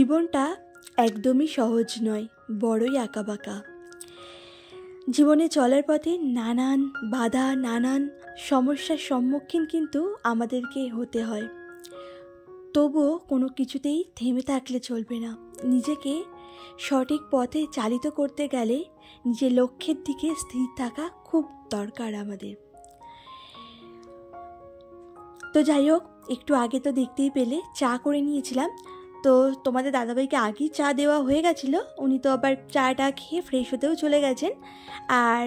জীবনটা একদমই সহজ নয়, বড়ই আঁকাবাঁকা। জীবনে চলার পথে নানান বাধা, নানান সমস্যার সম্মুখীন কিন্তু আমাদেরকে হতে হয়। তবুও কোনো কিছুতেই থেমে থাকলে চলবে না। নিজেকে সঠিক পথে চালিত করতে গেলে নিজের লক্ষ্যের দিকে স্থির থাকা খুব দরকার আমাদের। তো যাই হোক, একটু আগে তো দেখতেই পেলে চা করে নিয়েছিলাম। তো তোমাদের দাদাভাইকে আগেই চা দেওয়া হয়ে গেছিলো, উনি তো আবার চাটা খেয়ে ফ্রেশ হতেও চলে গেছেন। আর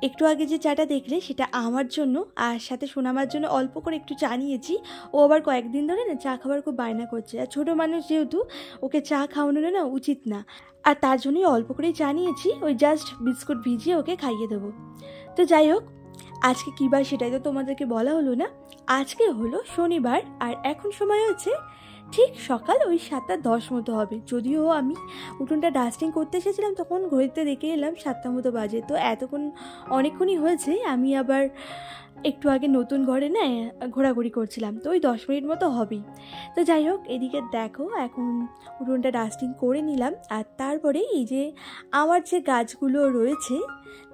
একটু আগে যে চাটা দেখলে সেটা আমার জন্য, আর সাথে সোনামার জন্য অল্প করে একটু চা নিয়েছি। ও আবার কয়েকদিন ধরে না চা খাবার খুব বায়না করছে, আর ছোটো মানুষ যেহেতু ওকে চা খাওয়ানো না উচিত না, আর তার জন্যই অল্প করেই চা নিয়েছি। ওই জাস্ট বিস্কুট ভিজিয়ে ওকে খাইয়ে দেবো। তো যাই হোক, আজকে কী বার সেটাই তো তোমাদেরকে বলা হলো না। আজকে হলো শনিবার, আর এখন সময় হচ্ছে ঠিক সকাল ওই 7:10 মতো হবে। যদিও আমি উঠোনটা ডাস্টিং করতে এসেছিলাম, তখন ঘড়িতে দেখে এলাম 7টা মতো বাজে। তো এতক্ষণ অনেকক্ষণই হয়েছে। আমি আবার একটু আগে নতুন ঘরে না ঘোরাঘুরি করছিলাম, তো ওই 10 মিনিট মতো হবেই। তো যাই হোক, এদিকে দেখো এখন উঠোনটা ডাস্টিং করে নিলাম, আর তারপরে এই যে আমার যে গাছগুলো রয়েছে,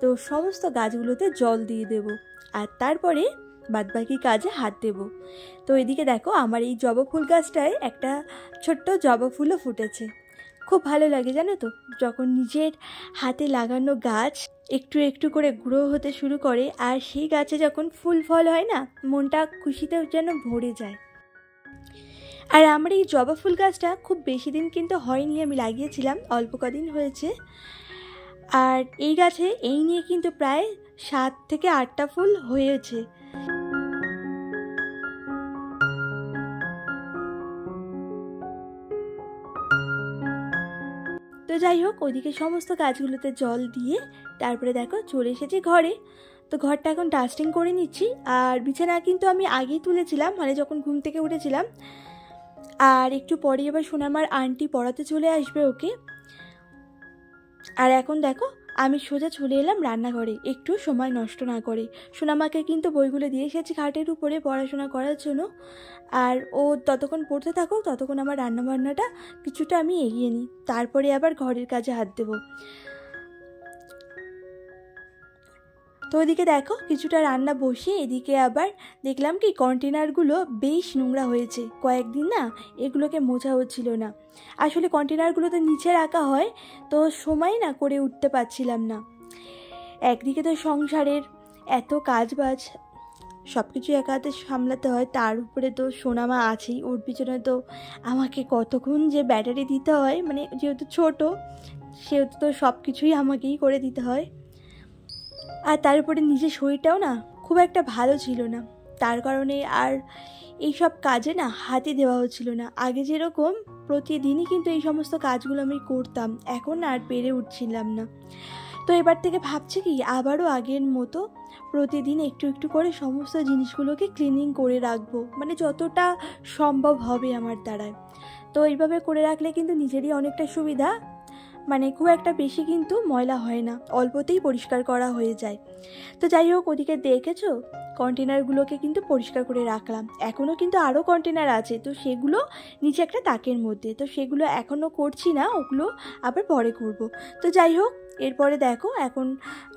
তো সমস্ত গাছগুলোতে জল দিয়ে দেব, আর তারপরে বাদবাকি কাজে হাত দেব। তো এদিকে দেখো আমার এই জবা ফুল গাছটায় একটা ছোট্ট জবা ফুলও ফুটেছে। খুব ভালো লাগে জানো তো, যখন নিজের হাতে লাগানো গাছ একটু একটু করে গ্রো হতে শুরু করে, আর সেই গাছে যখন ফুল ফল হয় না, মনটা খুশিতে যেন ভরে যায়। আর আমার এই জবা ফুল গাছটা খুব বেশি দিন কিন্তু হয়নি, আমি লাগিয়েছিলাম অল্প কদিন হয়েছে। আর এই গাছে এই নিয়ে কিন্তু প্রায় 7 থেকে 8টা ফুল হয়েছে। তো যাই হোক, ওইদিকে সমস্ত গাছগুলোতে জল দিয়ে তারপরে দেখো চলে এসেছি ঘরে। তো ঘরটা এখন ডাস্টিং করে নিচ্ছি। আর বিছানা কিন্তু আমি আগেই তুলেছিলাম, মানে যখন ঘুম থেকে উঠেছিলাম। আর একটু পরে এবার সোনামার আন্টি পড়াতে চলে আসবে ওকে। আর এখন দেখো আমি সোজা চলে এলাম রান্নাঘরে, একটু সময় নষ্ট না করে। সোনামাকে কিন্তু বইগুলো দিয়ে এসেছি খাটের উপরে পড়াশোনা করার জন্য। আর ও ততক্ষণ পড়তে থাকুক, ততক্ষণ আমার রান্নাবান্নাটা কিছুটা আমি এগিয়ে নিই, তারপরে আবার ঘরের কাজে হাত দেবো। তো ওইদিকে দেখো কিছুটা রান্না বসিয়ে এদিকে আবার দেখলাম কি কন্টেনারগুলো বেশ নোংরা হয়েছে। কয়েকদিন না এগুলোকে মোছা হচ্ছিল না। আসলে কন্টেনারগুলো তো নিচে রাখা হয়, তো সময় না করে উঠতে পারছিলাম না। একদিকে তো সংসারের এত কাজবাজ, সব কিছু একা হাতে সামলাতে হয়, তার উপরে তো সোনামা আছেই, ওর পিছনে তো আমাকে কতক্ষণ যে ব্যাটারি দিতে হয়, মানে যেহেতু ছোটো সেহেতু তো সব কিছুই আমাকেই করে দিতে হয়। আর তার উপরে নিজের শরীরটাও না খুব একটা ভালো ছিল না, তার কারণে আর এইসব কাজে না হাতই দেওয়া হচ্ছিল না। আগে যেরকম প্রতিদিনই কিন্তু এই সমস্ত কাজগুলো আমি করতাম, এখন আর পেরে উঠছিলাম না। তো এবার থেকে ভাবছি কি আবারও আগের মতো প্রতিদিন একটু একটু করে সমস্ত জিনিসগুলোকে ক্লিনিং করে রাখবো, মানে যতটা সম্ভব হবে আমার দ্বারায়। তো এইভাবে করে রাখলে কিন্তু নিজেরই অনেকটা সুবিধা, মানে খুব একটা বেশি কিন্তু ময়লা হয় না, অল্পতেই পরিষ্কার করা হয়ে যায়। তো যাই হোক, ওদিকে দেখেছো কন্টেনারগুলোকে কিন্তু পরিষ্কার করে রাখলাম। এখনও কিন্তু আরও কন্টেনার আছে, তো সেগুলো নিচে একটা তাকের মধ্যে, তো সেগুলো এখনও করছি না, ওগুলো আবার পরে করব। তো যাই হোক, এরপরে দেখো এখন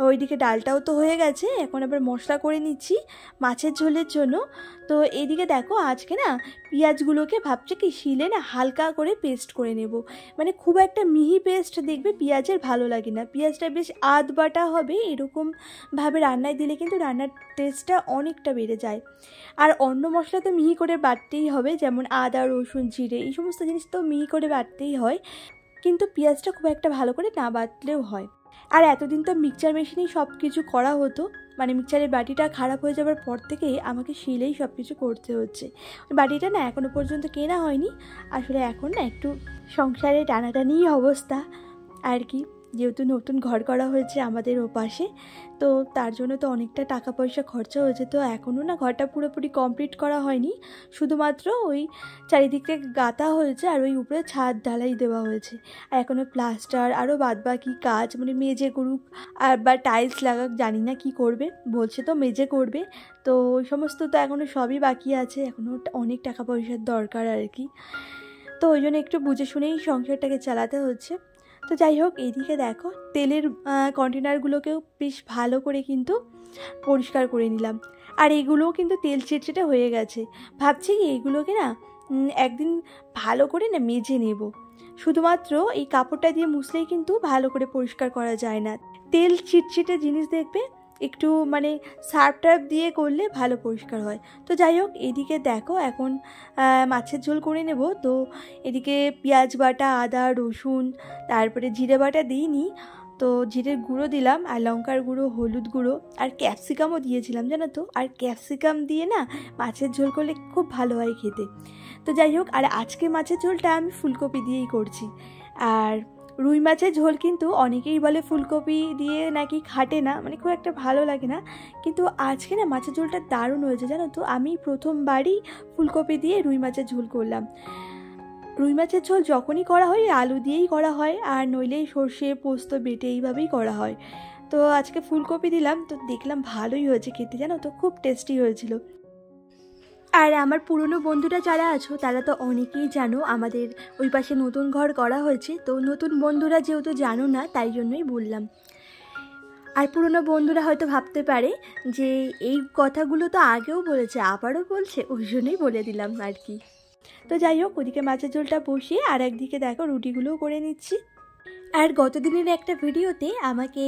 ওইদিকে ডালটাও তো হয়ে গেছে, এখন আবার মশলা করে নিচ্ছি মাছের ঝোলের জন্য। তো এইদিকে দেখো আজকে না পেঁয়াজগুলোকে ভাবছি কি শিলে না হালকা করে পেস্ট করে নেব, মানে খুব একটা মিহি পেস্ট দেখবে পেঁয়াজের ভালো লাগে না, পেঁয়াজটা বেশ আধ বাটা হবে, এরকমভাবে রান্নায় দিলে কিন্তু রান্নার টেস্টটা অনেকটা বেড়ে যায়। আর অন্য মশলা তো মিহি করে বাটতেই হবে, যেমন আদা রসুন জিরে এই সমস্ত জিনিস তো মিহি করে বাটতেই হয়, কিন্তু পেঁয়াজটা খুব একটা ভালো করে না বাটলেও হয়। আর এতদিন তো মিক্সচার মেশিনেই সব কিছু করা হতো, মানে মিক্সচারের বাটিটা খারাপ হয়ে যাওয়ার পর থেকে আমাকে শিলেই সব কিছু করতে হচ্ছে। ওই বাটিটা না এখনও পর্যন্ত কেনা হয়নি, আসলে এখন না একটু সংসারে টানাটানিই অবস্থা আর কি। যেহেতু নতুন ঘর করা হয়েছে আমাদের ওপাশে, তো তার জন্য তো অনেকটা টাকা পয়সা খরচা হয়েছে। তো এখনও না ঘরটা পুরোপুরি কমপ্লিট করা হয়নি, শুধুমাত্র ওই চারিদিকে গাঁথা হয়েছে আর ওই উপরে ছাদ ঢালাই দেওয়া হয়েছে। আর এখনও প্লাস্টার আরও বাদবাকি কাজ, মানে মেঝে করুক আর বা টাইলস লাগাক, জানি না কি করবে, বলছে তো মেঝে করবে। তো ওই সমস্ত তো এখনও সবই বাকি আছে, এখনও অনেক টাকা পয়সার দরকার আর কি। তো ওই জন্য একটু বুঝে শুনেই সংসারটাকে চালাতে হচ্ছে। তো যাই হোক, এইদিকে দেখো তেলের কন্টেনারগুলোকেও বেশ ভালো করে কিন্তু পরিষ্কার করে নিলাম। আর এগুলোও কিন্তু তেল চিটচিটে হয়ে গেছে। ভাবছি কি এগুলোকে না একদিন ভালো করে না মেজে নেব। শুধুমাত্র এই কাপড়টা দিয়ে মুছলেই কিন্তু ভালো করে পরিষ্কার করা যায় না। তেল চিটচিটে জিনিস দেখবে একটু মানে সার্ফ টার্ফ দিয়ে করলে ভালো পরিষ্কার হয়। তো যাই হোক, এদিকে দেখো এখন মাছের ঝোল করে নেব। তো এদিকে পেঁয়াজ বাটা, আদা রসুন, তারপরে জিরে বাটা দিইনি, তো জিরের গুঁড়ো দিলাম আর লঙ্কার গুঁড়ো, হলুদ গুঁড়ো আর ক্যাপসিকামও দিয়েছিলাম জানো তো। আর ক্যাপসিকাম দিয়ে না মাছের ঝোল করলে খুব ভালো হয় খেতে। তো যাই হোক, আর আজকে মাছের ঝোলটা আমি ফুলকপি দিয়েই করছি। আর রুই মাছের ঝোল কিন্তু অনেকেই বলে ফুলকপি দিয়ে নাকি খাটে না, মানে খুব একটা ভালো লাগে না, কিন্তু আজকে না মাছের ঝোলটা দারুণ হয়েছে জানো তো। আমি প্রথমবারই ফুলকপি দিয়ে রুই মাছের ঝোল করলাম। রুই মাছের ঝোল যখনই করা হয় আলু দিয়েই করা হয়, আর নইলে সর্ষে পোস্ত বেটে এইভাবেই করা হয়। তো আজকে ফুলকপি দিলাম, তো দেখলাম ভালোই হয়েছে খেতে জানো তো, খুব টেস্টি হয়েছিল। আর আমার পুরনো বন্ধুরা যারা আছো তারা তো অনেকেই জানো আমাদের ওই পাশে নতুন ঘর করা হয়েছে। তো নতুন বন্ধুরা যেহেতু জানো না তাই জন্যই বললাম। আর পুরনো বন্ধুরা হয়তো ভাবতে পারে যে এই কথাগুলো তো আগেও বলেছে আবারও বলছে, ওই জন্যই বলে দিলাম আর কি। তো যাই হোক, ওদিকে মাছের ঝোলটা বসিয়ে আর একদিকে দেখো রুটিগুলোও করে নিচ্ছি। আর গতদিনের একটা ভিডিওতে আমাকে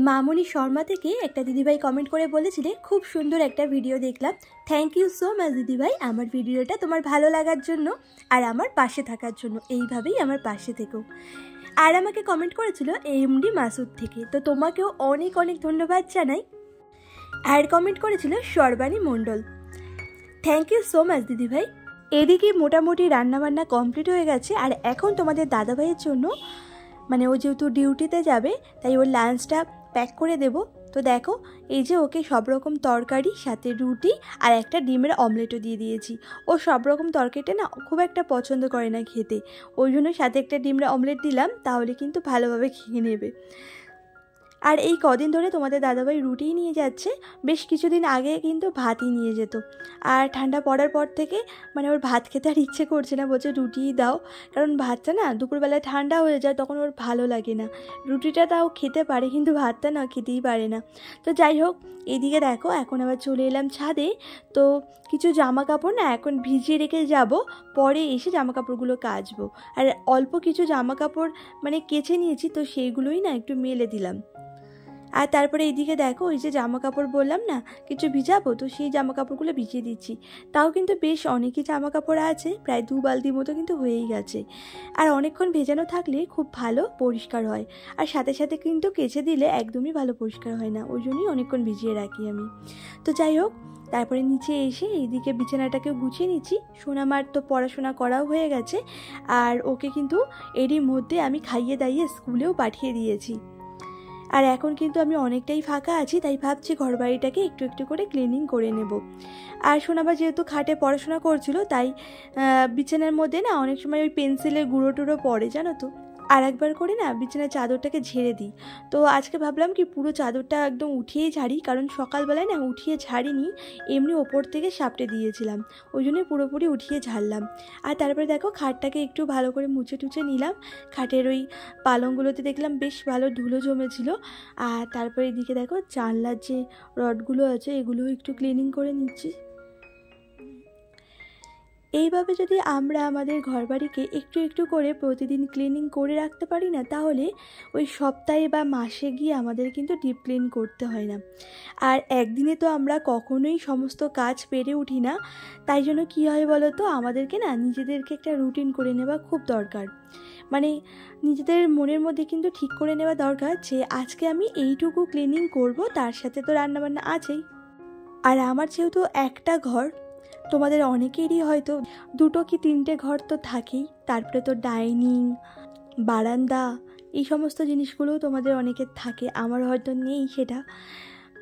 মামনি শর্মা থেকে একটা দিদিভাই কমেন্ট করে বলেছিলে খুব সুন্দর একটা ভিডিও দেখলাম। থ্যাংক ইউ সো মাচ দিদিভাই, আমার ভিডিওটা তোমার ভালো লাগার জন্য আর আমার পাশে থাকার জন্য। এইভাবেই আমার পাশে থেকো। আর আমাকে কমেন্ট করেছিল এমডি মাসুদ থেকে, তো তোমাকেও অনেক অনেক ধন্যবাদ জানাই। আর কমেন্ট করেছিল সর্বাণী মণ্ডল। থ্যাংক ইউ সো মাচ দিদিভাই। এদিকে মোটামুটি রান্নাবান্না কমপ্লিট হয়ে গেছে। আর এখন তোমাদের দাদাভাইয়ের জন্য মানে ও যেহেতু ডিউটিতে যাবে তাই ওর লাঞ্চটা প্যাক করে দেব। তো দেখো এই যে ওকে সব রকম তরকারি সাথে রুটি আর একটা ডিমের অমলেটও দিয়ে দিয়েছি। ও সব রকম তরকারিটা না খুব একটা পছন্দ করে না খেতে, ওই জন্য সাথে একটা ডিমের অমলেট দিলাম, তাহলে কিন্তু ভালোভাবে খেয়ে নেবে। আর এই কদিন ধরে তোমাদের দাদাভাই রুটিই নিয়ে যাচ্ছে, বেশ কিছুদিন আগে কিন্তু ভাতই নিয়ে যেত। আর ঠান্ডা পড়ার পর থেকে মানে ওর ভাত খেতে আর ইচ্ছে করছে না, বলছে রুটিই দাও, কারণ ভাতটা না দুপুরবেলায় ঠান্ডা হয়ে যায় তখন ওর ভালো লাগে না। রুটিটা তাও খেতে পারে কিন্তু ভাতটা না খেতেই পারে না। তো যাই হোক, এদিকে দেখো এখন আবার চলে এলাম ছাদে। তো কিছু জামা কাপড় না এখন ভিজিয়ে রেখে যাব, পরে এসে জামা কাপড়গুলো কাচবো। আর অল্প কিছু জামা কাপড় মানে কেচে নিয়েছি, তো সেইগুলোই না একটু মেলে দিলাম। আর তারপরে এইদিকে দেখো ওই যে জামা কাপড় বললাম না কিছু ভিজাবো, তো সেই জামা কাপড়গুলো ভিজিয়ে দিচ্ছি। তাও কিন্তু বেশ অনেকই জামা কাপড় আছে, প্রায় 2 বালতি মতো কিন্তু হয়েই গেছে। আর অনেকক্ষণ ভেজানো থাকলে খুব ভালো পরিষ্কার হয়, আর সাথে সাথে কিন্তু কেচে দিলে একদমই ভালো পরিষ্কার হয় না, ওই জন্যই অনেকক্ষণ ভিজিয়ে রাখি আমি। তো যাই হোক, তারপরে নিচে এসে এইদিকে বিছানাটাকেও গুছিয়ে নিচ্ছি। সোনামার তো পড়াশোনা করাও হয়ে গেছে, আর ওকে কিন্তু এরই মধ্যে আমি খাইয়ে দাইয়ে স্কুলেও পাঠিয়ে দিয়েছি। আর এখন কিন্তু আমি অনেকটাই ফাঁকা আছি, তাই ভাবছি ঘরবাড়িটাকে একটু একটু করে ক্লিনিং করে নেব। আর সোনাবা যেহেতু খাটে পড়াশোনা করছিল, তাই বিছানার মধ্যে না অনেক সময় ওই পেন্সিলের গুঁড়ো টুড়ো পড়ে জানো তো, আর একবার করে না বিছানার চাদরটাকে ঝেড়ে দিই। তো আজকে ভাবলাম কি পুরো চাদরটা একদম উঠিয়েই ঝাড়ি, কারণ সকালবেলায় না উঠিয়ে ঝাড়িনি, এমনি ওপর থেকে সাপটে দিয়েছিলাম, ওই জন্যই পুরোপুরি উঠিয়ে ঝাড়লাম। আর তারপরে দেখো খাটটাকে একটু ভালো করে মুছে টুছে নিলাম। খাটের ওই পালংগুলোতে দেখলাম বেশ ভালো ধুলো জমেছিল। আর তারপরে এদিকে দেখো জানলার যে রডগুলো আছে এগুলোও একটু ক্লিনিং করে নিচ্ছি। এইভাবে যদি আমরা আমাদের ঘরবাড়িকে একটু একটু করে প্রতিদিন ক্লিনিং করে রাখতে পারি না, তাহলে ওই সপ্তাহে বা মাসে গিয়ে আমাদের কিন্তু ডিপ ক্লিন করতে হয় না। আর একদিনে তো আমরা কখনোই সমস্ত কাজ পেরে উঠি না, তাই জন্য কী হয় বলো তো, আমাদেরকে না নিজেদেরকে একটা রুটিন করে নেওয়া খুব দরকার। মানে নিজেদের মনের মধ্যে কিন্তু ঠিক করে নেওয়া দরকার যে আজকে আমি এইটুকু ক্লিনিং করব, তার সাথে তো রান্নাবান্না আছেই। আর আমার যেহেতু একটা ঘর, তোমাদের অনেকেরই হয়তো 2 কি 3টে ঘর তো থাকেই, তারপরে তো ডাইনিং, বারান্দা, এই সমস্ত জিনিসগুলোও তোমাদের অনেকের থাকে, আমার হয়তো নেই সেটা।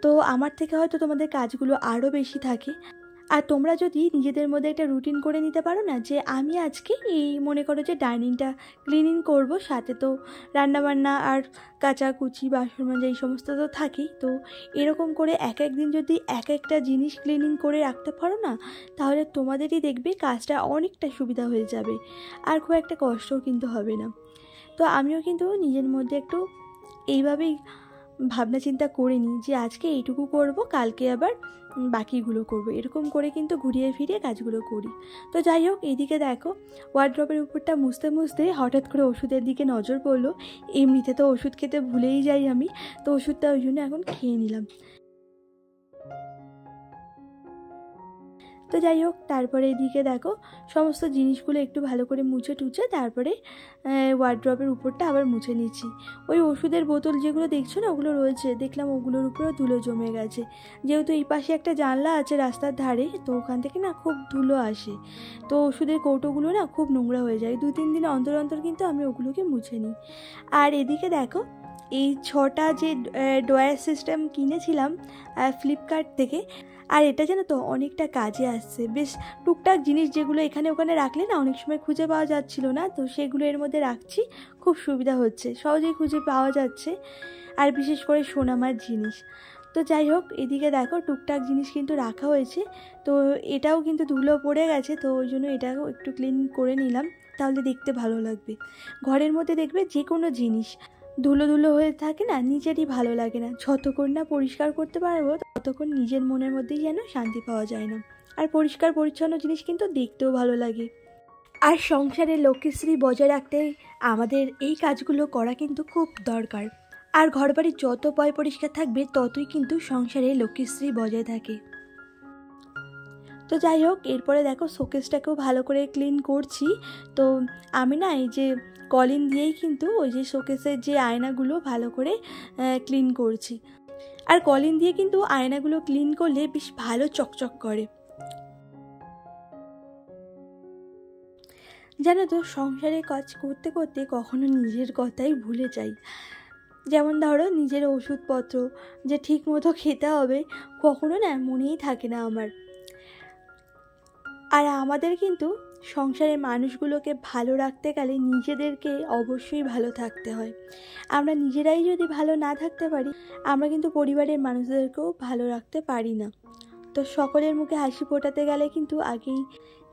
তো আমার থেকে হয়তো তোমাদের কাজগুলো আরও বেশি থাকে। আর তোমরা যদি নিজেদের মধ্যে একটা রুটিন করে নিতে পারো না, যে আমি আজকে এই মনে করো যে ডাইনিংটা ক্লিনিং করব, সাথে তো রান্নাবান্না আর কাচাকুচি বাসন মাজা এই সমস্ত তো থাকেই, তো এরকম করে এক এক দিন যদি এক একটা জিনিস ক্লিনিং করে রাখতে পারো না, তাহলে তোমাদেরই দেখবে কাজটা অনেকটা সুবিধা হয়ে যাবে আর খুব একটা কষ্টও কিন্তু হবে না। তো আমিও কিন্তু নিজের মধ্যে একটু এইভাবেই ভাবনা চিন্তা করে নিই যে আজকে এইটুকু করব, কালকে আবার বাকিগুলো করব, এরকম করে কিন্তু ঘুরিয়ে ফিরিয়ে কাজগুলো করি। তো যাই হোক, এইদিকে দেখো ওয়ার্ড্রপের উপরটা মুছতে মুছতে হঠাৎ করে ওষুধের দিকে নজর পড়লো। এমনিতে তো ওষুধ খেতে ভুলেই যাই আমি, তো ওষুধটা ওই জন্য এখন খেয়ে নিলাম। তো যাই হোক, তারপরে এদিকে দেখো সমস্ত জিনিসগুলো একটু ভালো করে মুছে টুছে তারপরে ওয়ার্ড্রপের উপরটা আবার মুছে নিচ্ছি। ওই ওষুধের বোতল যেগুলো দেখছো না, ওগুলো রয়েছে, দেখলাম ওগুলোর উপরেও ধুলো জমে গেছে। যেহেতু এই পাশে একটা জানলা আছে রাস্তার ধারে, তো ওখান থেকে না খুব ধুলো আসে, তো ওষুধের কৌটোগুলো না খুব নোংরা হয়ে যায়। 2-3 দিন অন্তর অন্তর কিন্তু আমি ওগুলোকে মুছে নিই। আর এদিকে দেখো এই 6টা যে ড্রয়ার সিস্টেম কিনেছিলাম ফ্লিপকার্ট থেকে, আর এটা জানো তো অনেকটা কাজে আসছে। বেশ টুকটাক জিনিস যেগুলো এখানে ওখানে রাখলে না অনেক সময় খুঁজে পাওয়া যাচ্ছিল না, তো সেগুলো এর মধ্যে রাখছি, খুব সুবিধা হচ্ছে, সহজেই খুঁজে পাওয়া যাচ্ছে, আর বিশেষ করে সোনামার জিনিস। তো যাই হোক, এদিকে দেখো টুকটাক জিনিস কিন্তু রাখা হয়েছে, তো এটাও কিন্তু ধুলো পড়ে গেছে, তো ওই জন্য এটাও একটু ক্লিন করে নিলাম, তাহলে দেখতে ভালো লাগবে। ঘরের মধ্যে দেখবে যে কোনো জিনিস ধুলো ধুলো হয়ে থাকে না, নিজেরই ভালো লাগে না। যতক্ষণ না পরিষ্কার করতে পারবো ততক্ষণ নিজের মনের মধ্যেই যেন শান্তি পাওয়া যায় না। আর পরিষ্কার পরিচ্ছন্ন জিনিস কিন্তু দেখতেও ভালো লাগে। আর সংসারে লক্ষ্মীশ্রী বজায় রাখতে আমাদের এই কাজগুলো করা কিন্তু খুব দরকার। আর ঘরবাড়ি যত পয় পরিষ্কার থাকবে ততই কিন্তু সংসারে লক্ষ্মীশ্রী বজায় থাকে। তো যাই হোক, এরপরে দেখো শোকেসটাকেও ভালো করে ক্লিন করছি। তো আমি না এই যে কলিন দিয়েই কিন্তু ওই যে শোকেসের যে আয়নাগুলো ভালো করে ক্লিন করছি। আর কলিন দিয়ে কিন্তু আয়নাগুলো ক্লিন করলে বেশ ভালো চকচক করে। জানো তো, সংসারের কাজ করতে করতে কখনো নিজের কথাই ভুলে যাই। যেমন ধরো নিজের ওষুধপত্র যে ঠিক মতো খেতে হবে, কখনো না মনেই থাকে না আমার। আর আমাদের কিন্তু সংসারের মানুষগুলোকে ভালো রাখতে গেলে নিজেদেরকে অবশ্যই ভালো থাকতে হয়। আমরা নিজেরাই যদি ভালো না থাকতে পারি, আমরা কিন্তু পরিবারের মানুষদেরকেও ভালো রাখতে পারি না। তো সকলের মুখে হাসি ফোটাতে গেলে কিন্তু আগেই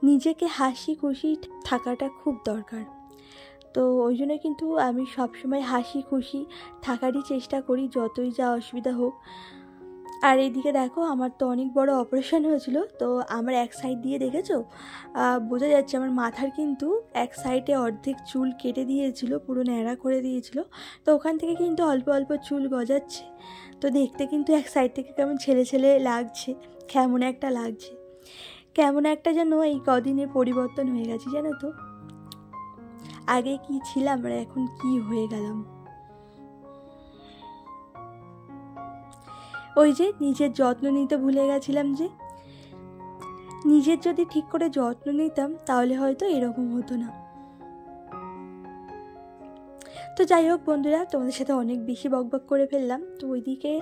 নিজেকে হাসি খুশি থাকাটা খুব দরকার। তো ওই জন্য কিন্তু আমি সবসময় হাসি খুশি থাকারই চেষ্টা করি, যতই যা অসুবিধা হোক। আর এইদিকে দেখো আমার তো অনেক বড় অপারেশন হয়েছিল, তো আমার এক সাইড দিয়ে দেখেছো বোঝা যাচ্ছে আমার মাথার কিন্তু এক সাইডে অর্ধেক চুল কেটে দিয়েছিল, পুরো ন্যাড়া করে দিয়েছিল, তো ওখান থেকে কিন্তু অল্প অল্প চুল গজাচ্ছে। তো দেখতে কিন্তু এক সাইড থেকে কেমন ছেলে ছেলে লাগছে, কেমন একটা লাগছে, কেমন একটা যেন এই কদিনে পরিবর্তন হয়ে গেছে জানো তো। আগে কি ছিলাম আর এখন কি হয়ে গেলাম। ওই যে নিজের যত্ন নিতে ভুলে গেছিলাম, যে নিজের যদি ঠিক করে যত্ন নিতাম তাহলে হয়তো এরকম হতো না। তো যাই হোক বন্ধুরা, তোমাদের সাথে অনেক বেশি বকবক করে ফেললাম। তো ওইদিকে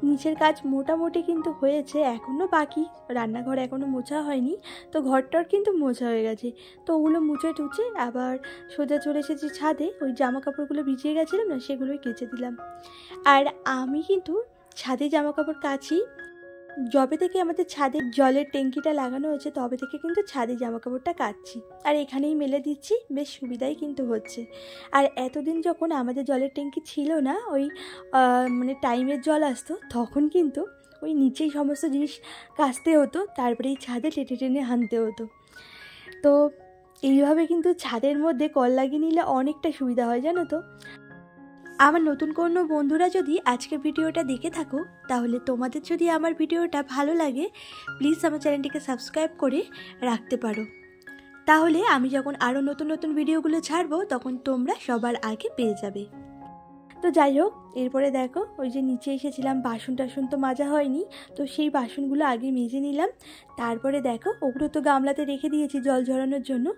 নিচের কাজ মোটামুটি কিন্তু হয়েছে, এখনও বাকি, রান্নাঘর এখনও মোছা হয়নি। তো ঘরটার কিন্তু মোছা হয়ে গেছে, তো ওগুলো মুছে টুচে আবার সোজা চলে এসেছি ছাদে। ওই জামা কাপড়গুলো ভিজিয়ে গেছিলাম না, সেগুলোই কেচে দিলাম। আর আমি কিন্তু ছাদে জামা কাপড় কাচি, যবে থেকে আমাদের ছাদে জলের ট্যাঙ্কিটা লাগানো হয়েছে তবে থেকে কিন্তু ছাদে জামা কাপড়টা কাচছি, আর এখানেই মেলে দিচ্ছি, বেশ সুবিধাই কিন্তু হচ্ছে। আর এতদিন যখন আমাদের জলের ট্যাঙ্কি ছিল না, ওই মানে টাইমের জল আসতো, তখন কিন্তু ওই নিচেই সমস্ত জিনিস কাচতে হতো, তারপরে এই ছাদে টেনে টেনে আনতে হতো। তো এইভাবে কিন্তু ছাদের মধ্যে কল লাগিয়ে নিলে অনেকটা সুবিধা হয় জানো তো। আমার নতুন কোনো বন্ধুরা যদি আজকের ভিডিওটা দেখে থাকো, তাহলে তোমাদের যদি আমার ভিডিওটা ভালো লাগে প্লিজ আমার চ্যানেলটিকে সাবস্ক্রাইব করে রাখতে পারো, তাহলে আমি যখন আরও নতুন নতুন ভিডিওগুলো ছাড়বো তখন তোমরা সবার আগে পেয়ে যাবে। তো যাই হোক, এরপরে দেখো ওই যে নিচে এসেছিলাম, বাসন টাসন তো মাজা হয়নি, তো সেই বাসনগুলো আগে মেজে নিলাম। তারপরে দেখো ওগুলো তো গামলাতে রেখে দিয়েছি জল ঝরানোর জন্য।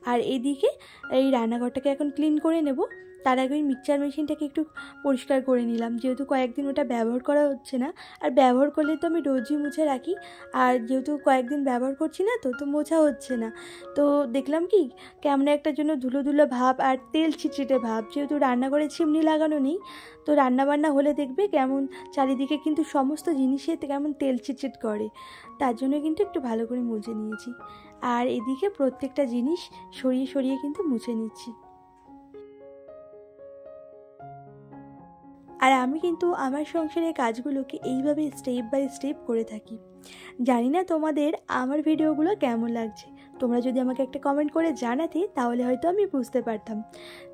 আর এদিকে এই রান্নাঘরটাকে এখন ক্লিন করে নেব। তার আগে ওই মিক্সচার মেশিনটাকে একটু পরিষ্কার করে নিলাম, যেহেতু কয়েকদিন ওটা ব্যবহার করা হচ্ছে না। আর ব্যবহার করলে তো আমি রোজই মুছে রাখি, আর যেহেতু কয়েকদিন ব্যবহার করছি না তো মোছা হচ্ছে না। তো দেখলাম কি কেমন একটা জন্য ধুলো ধুলো ভাব আর তেল ছিটছিটে ভাব, যেহেতু রান্নাঘরে চিমনি লাগানো নেই। তো রান্নাবান্না হলে দেখবে কেমন চারিদিকে কিন্তু সমস্ত জিনিসে কেমন তেল ছিটছিট করে, তার জন্য কিন্তু একটু ভালো করে মুছে নিয়েছি। আর এদিকে প্রত্যেকটা জিনিস সরিয়ে সরিয়ে কিন্তু মুছে নিচ্ছি। আর আমি কিন্তু আমার সংসারের কাজগুলোকে এইভাবে স্টেপ বাই স্টেপ করে থাকি। জানি না তোমাদের আমার ভিডিওগুলো কেমন লাগছে, তোমরা যদি আমাকে একটা কমেন্ট করে জানাতে তাহলে হয়তো আমি বুঝতে পারতাম।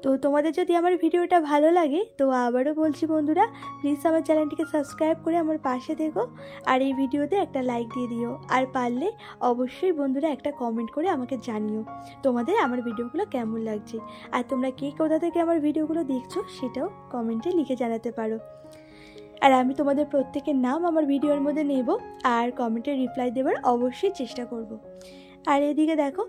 তো তোমাদের যদি আমার ভিডিওটা ভালো লাগে তো আবারও বলছি বন্ধুরা, প্লিজ আমার চ্যানেলটিকে সাবস্ক্রাইব করে আমার পাশে থেকো, আর এই ভিডিওতে একটা লাইক দিয়ে দিও। আর পারলে অবশ্যই বন্ধুরা একটা কমেন্ট করে আমাকে জানিও তোমাদের আমার ভিডিওগুলো কেমন লাগছে, আর তোমরা কে কোথা থেকে আমার ভিডিওগুলো দেখছো সেটাও কমেন্টে লিখে জানাতে পারো। আর আমি তোমাদের প্রত্যেকের নাম আমার ভিডিওর মধ্যে নেব আর কমেন্টে রিপ্লাই দেওয়ার অবশ্যই চেষ্টা করব। আর এদিকে দেখো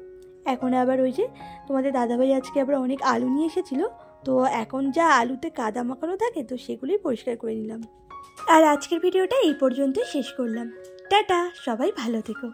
এখন আবার ওই যে তোমাদের দাদাভাই আজকে আবার অনেক আলু নিয়ে এসেছিলো, তো এখন যা আলুতে কাদা মাখানো থাকে তো সেগুলোই পরিষ্কার করে নিলাম। আর আজকের ভিডিওটা এই পর্যন্তই শেষ করলাম। টাটা, সবাই ভালো থেকো।